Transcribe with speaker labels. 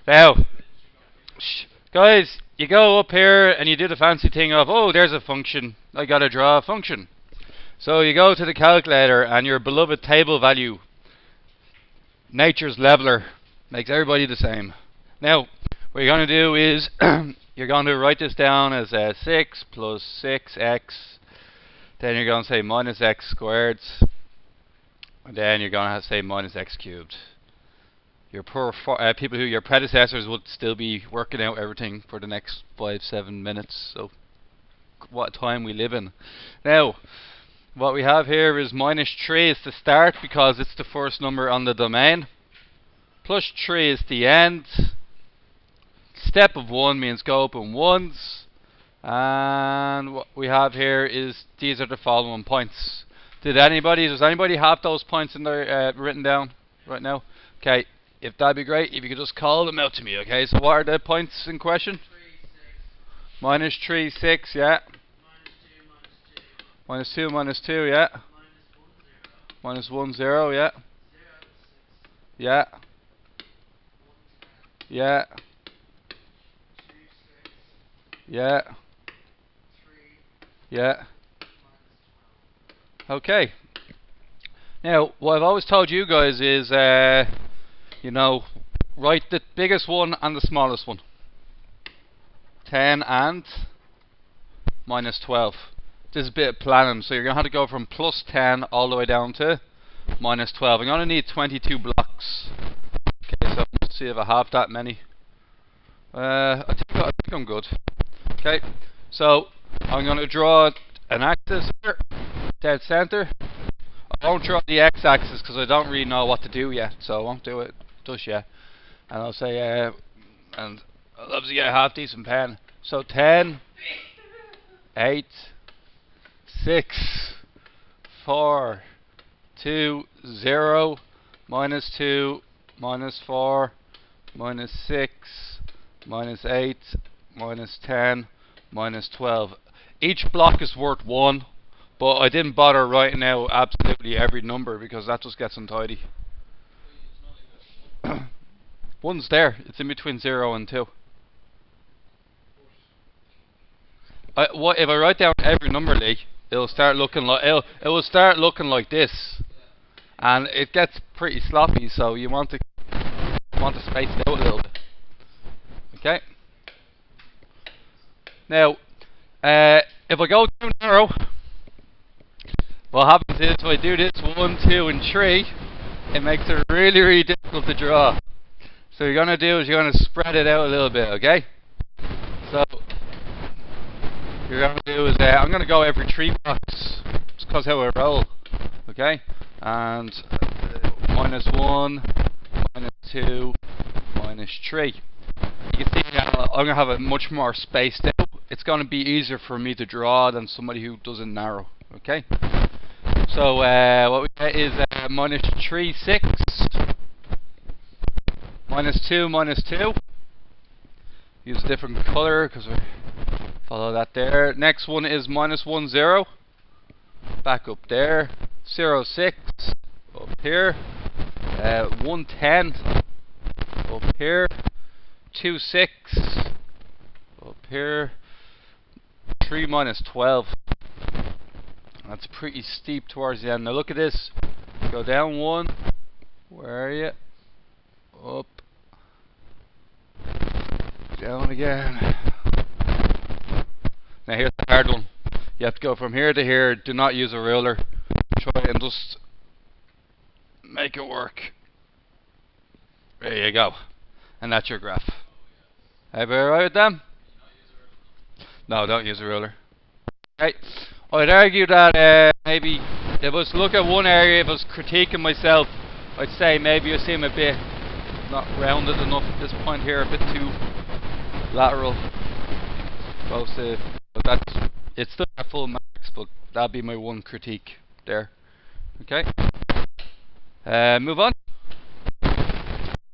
Speaker 1: Now, guys, you go up here and you do the fancy thing of, oh, there's a function. I gotta draw a function. So you go to the calculator and your beloved table value, nature's leveler, makes everybody the same. Now, what you're going to do is you're going to write this down as 6 plus 6x. Then you're going to say minus x squared. And then you're going to say minus x cubed. Your poor people your predecessors would still be working out everything for the next 5-7 minutes. So, what time we live in. Now, what we have here is minus 3 is the start because it's the first number on the domain. Plus 3 is the end. Step of 1 means go up in ones. And what we have here is these are the following points. Does anybody have those points in there written down right now? Okay, if that'd be great, if you could just call them out to me, okay? So what are the points in question? 3, 6. -3, 6, yeah. -2, -2, yeah. -1, 0, yeah. 0, 6. Yeah. Yeah. 2, 6. Yeah. 3. Yeah. Okay. Now, what I've always told you guys is, you know, write the biggest one and the smallest one. 10 and -12. This is a bit of planning, so you're going to have to go from plus 10 all the way down to -12. I'm going to need 22 blocks. Okay, so let's see if I have that many. I think I'm good. Okay, so I'm going to draw an axis here, dead center. I won't draw the x-axis because I don't really know what to do yet, so I won't do it just yet. And I'll say, and I'll obviously get a half decent pen. So 10, 8, 6, 4, 2, 0, -2, -4, -6, -8, -10, -12. Each block is worth 1, but I didn't bother writing out absolutely every number because that just gets untidy. One's there. It's in between 0 and 2. What if I write down every number, Lee? It'll start looking like it will start looking like this, and it gets pretty sloppy. So you want to space it out a little bit. Okay. Now, if I go too narrow, what happens is if I do this 1, 2, and 3, it makes it really, really difficult to draw. So what you're gonna do is you're gonna spread it out a little bit, okay? So what you're gonna do is I'm gonna go every 3 blocks, just because how I roll, okay? And -1, -2, -3. You can see I'm gonna have it much more spaced out. It's gonna be easier for me to draw than somebody who doesn't narrow, okay? So what we get is -3, 6, -2, -2. Use a different color because we follow that there. Next one is -1, 0. Back up there. 0, 6 up here. 1, 10 up here. 2, 6 up here. 3, -12. That's pretty steep towards the end. Now look at this. Go down 1. Where are you? Up. Down again. Now here's the hard one. You have to go from here to here. Do not use a ruler. Try and just make it work. There you go. And that's your graph. Everybody alright with them? No, don't use a ruler. Okay. I'd argue that maybe if I was to look at one area, if I was critiquing myself, I'd say maybe I seem a bit not rounded enough at this point here, a bit too lateral. It's still at full max, but that'd be my one critique there. Okay. Move on.